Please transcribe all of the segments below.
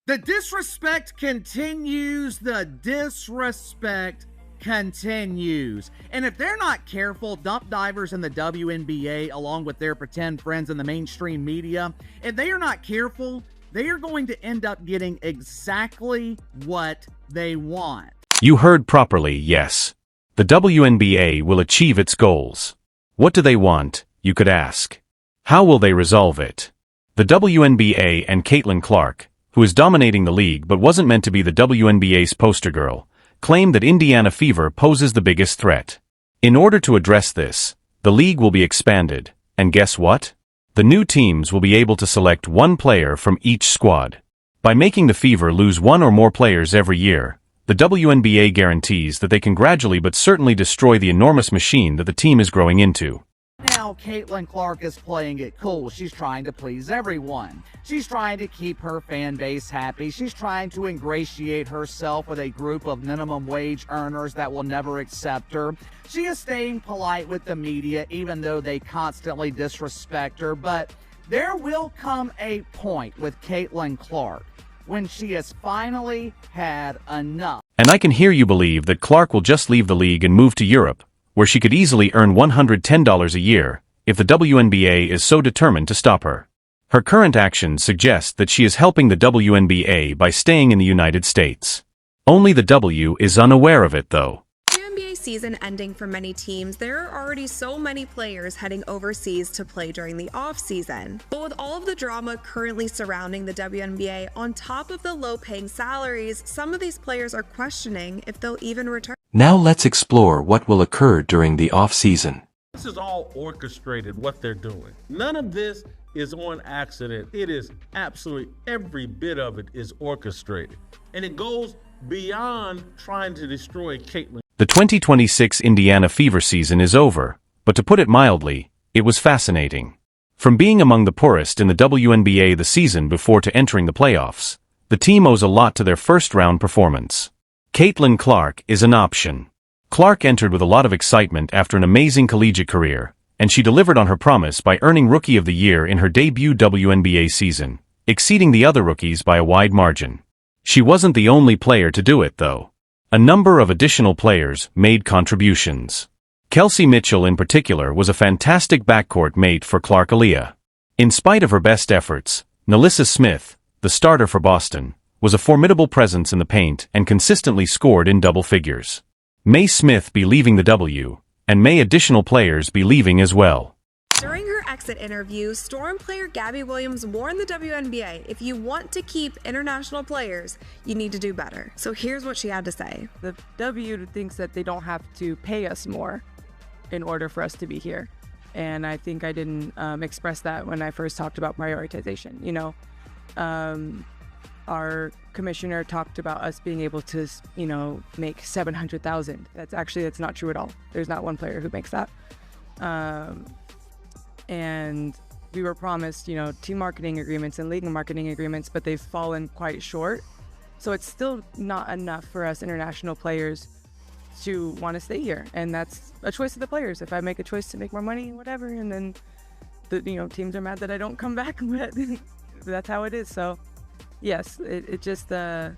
The disrespect continues. The disrespect continues. And if they're not careful, dump divers in the WNBA, along with their pretend friends in the mainstream media, if they are not careful, they are going to end up getting exactly what they want. You heard properly, yes. The WNBA will achieve its goals. What do they want, you could ask? How will they resolve it? The WNBA and Caitlin Clark, who is dominating the league but wasn't meant to be the WNBA's poster girl, claim that Indiana fever poses the biggest threat. In order to address this, the league will be expanded, and guess what? The new teams will be able to select one player from each squad. By making the Fever lose one or more players every year, the WNBA guarantees that they can gradually but certainly destroy the enormous machine that the team is growing into. Now, Caitlin Clark is playing it cool. She's trying to please everyone. She's trying to keep her fan base happy. She's trying to ingratiate herself with a group of minimum wage earners that will never accept her. She is staying polite with the media, even though they constantly disrespect her. But there will come a point with Caitlin Clark when she has finally had enough. And I can hear you believe that Clark will just leave the league and move to Europe, where she could easily earn $110 a year if the WNBA is so determined to stop her. Her current actions suggest that she is helping the WNBA by staying in the United States. Only the W is unaware of it, though. WNBA season ending for many teams, there are already so many players heading overseas to play during the off-season. But with all of the drama currently surrounding the WNBA, on top of the low-paying salaries, some of these players are questioning if they'll even return. Now let's explore what will occur during the off-season. This is all orchestrated, what they're doing. None of this is on accident. It is absolutely, every bit of it is orchestrated. And it goes beyond trying to destroy Caitlin. The 2026 Indiana Fever season is over, but to put it mildly, it was fascinating. From being among the poorest in the WNBA the season before to entering the playoffs, the team owes a lot to their first-round performance. Caitlin Clark is an option. Clark entered with a lot of excitement after an amazing collegiate career, and she delivered on her promise by earning Rookie of the Year in her debut WNBA season, exceeding the other rookies by a wide margin. She wasn't the only player to do it, though. A number of additional players made contributions. Kelsey Mitchell in particular was a fantastic backcourt mate for Clark Aaliyah. In spite of her best efforts, Nalissa Smith, the starter for Boston, was a formidable presence in the paint and consistently scored in double figures. May Smith be leaving the W, and may additional players be leaving as well. During her exit interview, Storm player Gabby Williams warned the WNBA, if you want to keep international players, you need to do better. So here's what she had to say. The W thinks that they don't have to pay us more in order for us to be here. And I think I didn't express that when I first talked about prioritization. You know, our commissioner talked about us being able to, you know, make $700,000. That's not true at all. There's not one player who makes that. And we were promised, you know, team marketing agreements and league marketing agreements, but they've fallen quite short. So it's still not enough for us international players to want to stay here. And that's a choice of the players. If I make a choice to make more money, whatever, and then the, you know, teams are mad that I don't come back, but that's how it is. So yes, it just, the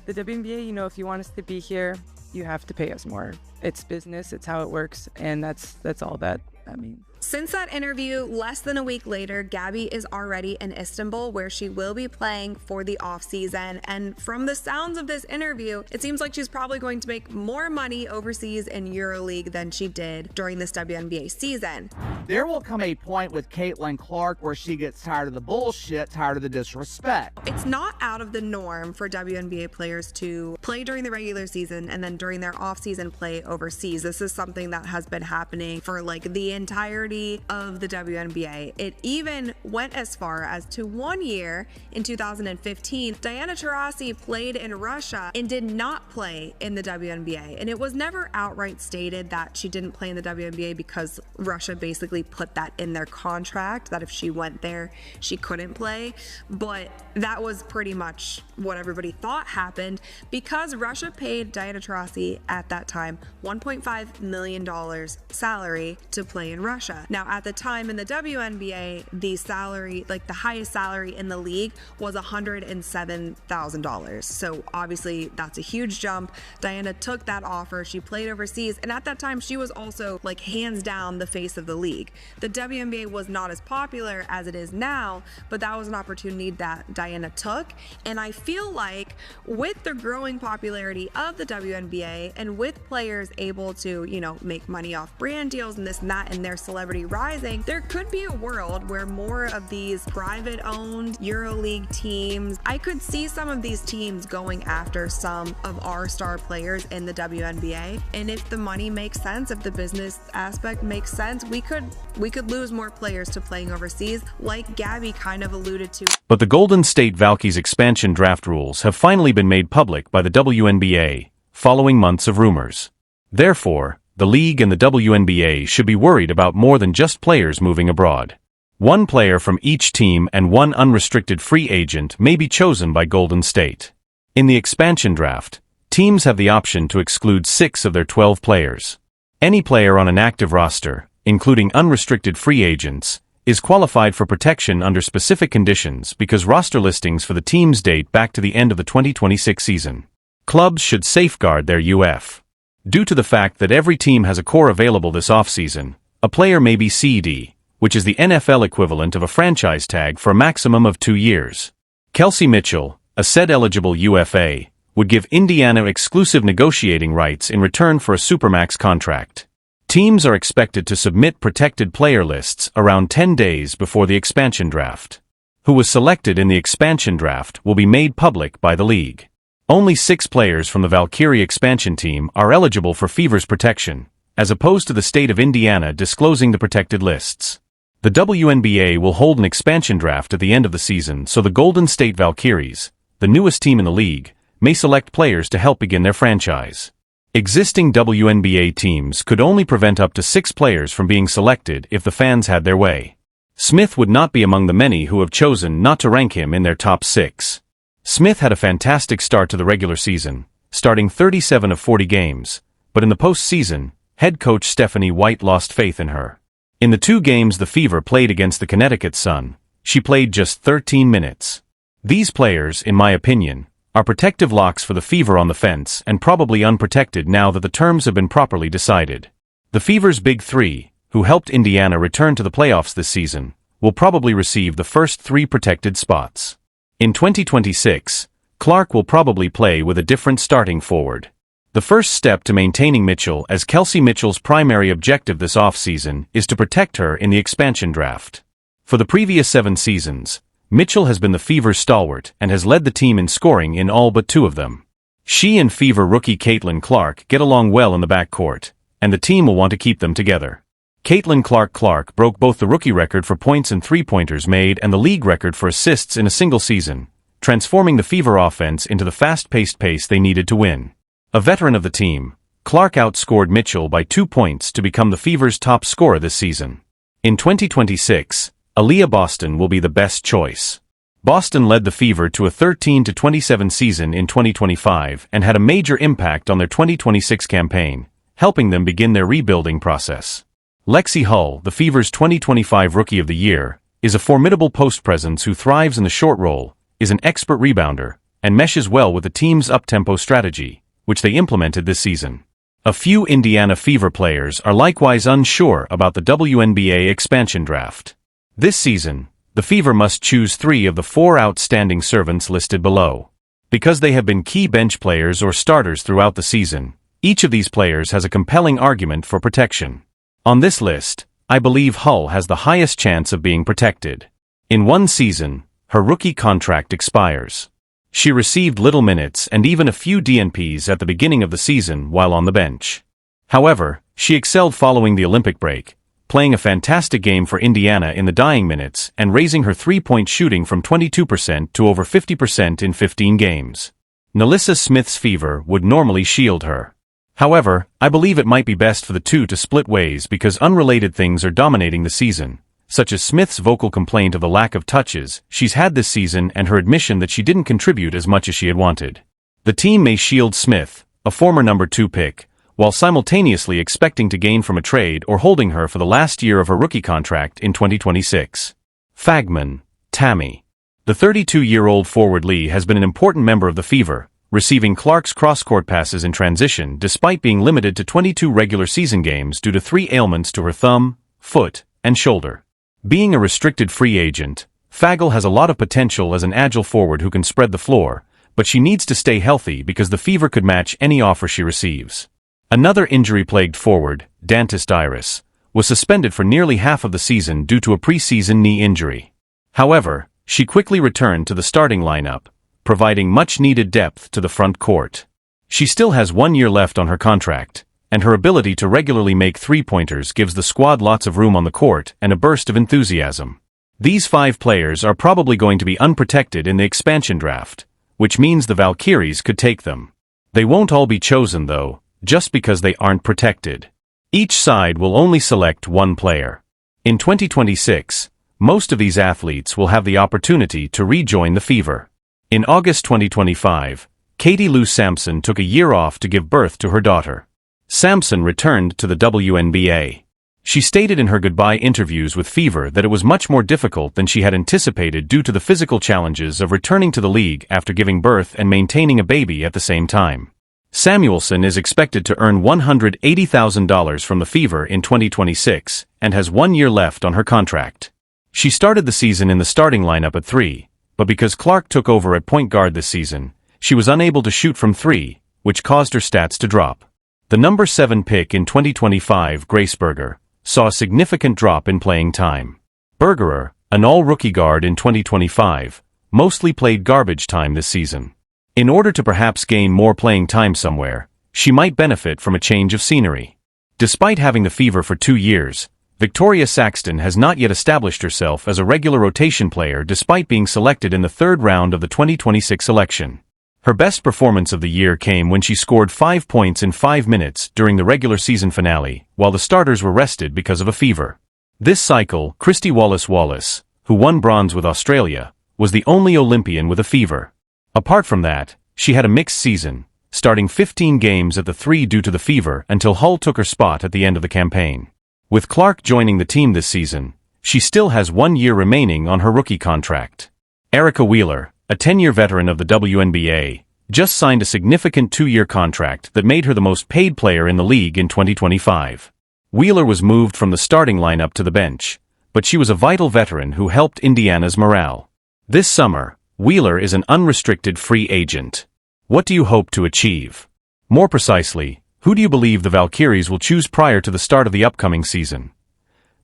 WNBA, you know, if you want us to be here, you have to pay us more. It's business, it's how it works, and that's all that I mean. Since that interview, less than a week later, Gabby is already in Istanbul, where she will be playing for the off-season. And from the sounds of this interview, it seems like she's probably going to make more money overseas in EuroLeague than she did during this WNBA season. There will come a point with Caitlin Clark where she gets tired of the bullshit, tired of the disrespect. It's not out of the norm for WNBA players to play during the regular season and then during their off-season play overseas. This is something that has been happening for like the entirety of the WNBA. It even went as far as to 1 year in 2015, Diana Taurasi played in Russia and did not play in the WNBA. And it was never outright stated that she didn't play in the WNBA because Russia basically put that in their contract, that if she went there, she couldn't play. But that was pretty much what everybody thought happened because Russia paid Diana Taurasi at that time $1.5 million salary to play in Russia. Now, at the time in the WNBA, the salary, like the highest salary in the league, was $107,000. So obviously that's a huge jump. Diana took that offer. She played overseas, and at that time she was also like hands down the face of the league. The WNBA was not as popular as it is now, but that was an opportunity that Diana took. And I feel like with the growing popularity of the WNBA and with players able to, make money off brand deals and this and that, and their celebrity rising, there could be a world where more of these private owned EuroLeague teams, I could see some of these teams going after some of our star players in the WNBA. And if the money makes sense, if the business aspect makes sense, we could lose more players to playing overseas, like Gabby kind of alluded to. But the Golden State Valkyries expansion draft rules have finally been made public by the WNBA, following months of rumors. Therefore, the league and the WNBA should be worried about more than just players moving abroad. One player from each team and one unrestricted free agent may be chosen by Golden State. In the expansion draft, teams have the option to exclude 6 of their 12 players. Any player on an active roster, including unrestricted free agents, is qualified for protection under specific conditions because roster listings for the teams date back to the end of the 2026 season. Clubs should safeguard their UF. Due to the fact that every team has a core available this offseason, a player may be CD, which is the NFL equivalent of a franchise tag for a maximum of 2 years. Kelsey Mitchell, a said-eligible UFA, would give Indiana exclusive negotiating rights in return for a Supermax contract. Teams are expected to submit protected player lists around 10 days before the expansion draft. Who was selected in the expansion draft will be made public by the league. Only 6 players from the Valkyrie expansion team are eligible for Fever's protection, as opposed to the state of Indiana disclosing the protected lists. The WNBA will hold an expansion draft at the end of the season so the Golden State Valkyries, the newest team in the league, may select players to help begin their franchise. Existing WNBA teams could only prevent up to 6 players from being selected if the fans had their way. Smith would not be among the many who have chosen not to rank him in their top 6. Smith had a fantastic start to the regular season, starting 37 of 40 games, but in the postseason, head coach Stephanie White lost faith in her. In the 2 games the Fever played against the Connecticut Sun, she played just 13 minutes. These players, in my opinion, are protective locks for the Fever on the fence and probably unprotected now that the terms have been properly decided. The Fever's Big 3, who helped Indiana return to the playoffs this season, will probably receive the first 3 protected spots. In 2026, Clark will probably play with a different starting forward. The first step to maintaining Mitchell as Kelsey Mitchell's primary objective this offseason is to protect her in the expansion draft. For the previous 7 seasons, Mitchell has been the Fever's stalwart and has led the team in scoring in all but 2 of them. She and Fever rookie Caitlin Clark get along well in the backcourt, and the team will want to keep them together. Caitlin Clark broke both the rookie record for points and three-pointers made and the league record for assists in a single season, transforming the Fever offense into the fast-paced pace they needed to win. A veteran of the team, Clark outscored Mitchell by 2 points to become the Fever's top scorer this season. In 2026, Aaliyah Boston will be the best choice. Boston led the Fever to a 13-27 season in 2025 and had a major impact on their 2026 campaign, helping them begin their rebuilding process. Lexi Hull, the Fever's 2025 Rookie of the Year, is a formidable post presence who thrives in the short roll, is an expert rebounder, and meshes well with the team's up-tempo strategy, which they implemented this season. A few Indiana Fever players are likewise unsure about the WNBA expansion draft. This season, the Fever must choose 3 of the 4 outstanding servants listed below. Because they have been key bench players or starters throughout the season, each of these players has a compelling argument for protection. On this list, I believe Hull has the highest chance of being protected. In 1 season, her rookie contract expires. She received little minutes and even a few DNPs at the beginning of the season while on the bench. However, she excelled following the Olympic break, playing a fantastic game for Indiana in the dying minutes and raising her three-point shooting from 22% to over 50% in 15 games. Nalissa Smith's Fever would normally shield her. However, I believe it might be best for the 2 to split ways because unrelated things are dominating the season, such as Smith's vocal complaint of the lack of touches she's had this season and her admission that she didn't contribute as much as she had wanted. The team may shield Smith, a former number 2 pick, while simultaneously expecting to gain from a trade or holding her for the last year of her rookie contract in 2026. Fagman, Tammy. The 32-year-old forward Lee has been an important member of the Fever, receiving Clark's cross-court passes in transition despite being limited to 22 regular season games due to 3 ailments to her thumb, foot, and shoulder. Being a restricted free agent, Fagel has a lot of potential as an agile forward who can spread the floor, but she needs to stay healthy because the Fever could match any offer she receives. Another injury-plagued forward, Dantist Iris, was suspended for nearly half of the season due to a preseason knee injury. However, she quickly returned to the starting lineup, providing much-needed depth to the front court. She still has 1 year left on her contract, and her ability to regularly make three-pointers gives the squad lots of room on the court and a burst of enthusiasm. These 5 players are probably going to be unprotected in the expansion draft, which means the Valkyries could take them. They won't all be chosen, though, just because they aren't protected. Each side will only select 1 player. In 2026, most of these athletes will have the opportunity to rejoin the Fever. In August 2025, Katie Lou Sampson took a year off to give birth to her daughter. Sampson returned to the WNBA. She stated in her goodbye interviews with Fever that it was much more difficult than she had anticipated due to the physical challenges of returning to the league after giving birth and maintaining a baby at the same time. Samuelson is expected to earn $180,000 from the Fever in 2026 and has 1 year left on her contract. She started the season in the starting lineup at 3, but because Clark took over at point guard this season, she was unable to shoot from 3, which caused her stats to drop. The number 7 pick in 2025, Grace Berger, saw a significant drop in playing time. Bergerer, an all-rookie guard in 2025, mostly played garbage time this season. In order to perhaps gain more playing time somewhere, she might benefit from a change of scenery. Despite having the Fever for 2 years, Victoria Saxton has not yet established herself as a regular rotation player despite being selected in the 3rd round of the 2026 election. Her best performance of the year came when she scored 5 points in 5 minutes during the regular season finale, while the starters were rested because of a fever. This cycle, Christy Wallace, who won bronze with Australia, was the only Olympian with a fever. Apart from that, she had a mixed season, starting 15 games at the 3 due to the fever until Hull took her spot at the end of the campaign. With Clark joining the team this season, she still has 1 year remaining on her rookie contract. Erica Wheeler, a 10-year veteran of the WNBA, just signed a significant 2-year contract that made her the most paid player in the league in 2025. Wheeler was moved from the starting lineup to the bench, but she was a vital veteran who helped Indiana's morale. This summer, Wheeler is an unrestricted free agent. What do you hope to achieve? More precisely, who do you believe the Valkyries will choose prior to the start of the upcoming season?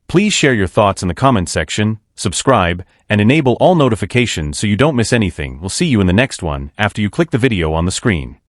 Please share your thoughts in the comments section, subscribe, and enable all notifications so you don't miss anything. We'll see you in the next one after you click the video on the screen.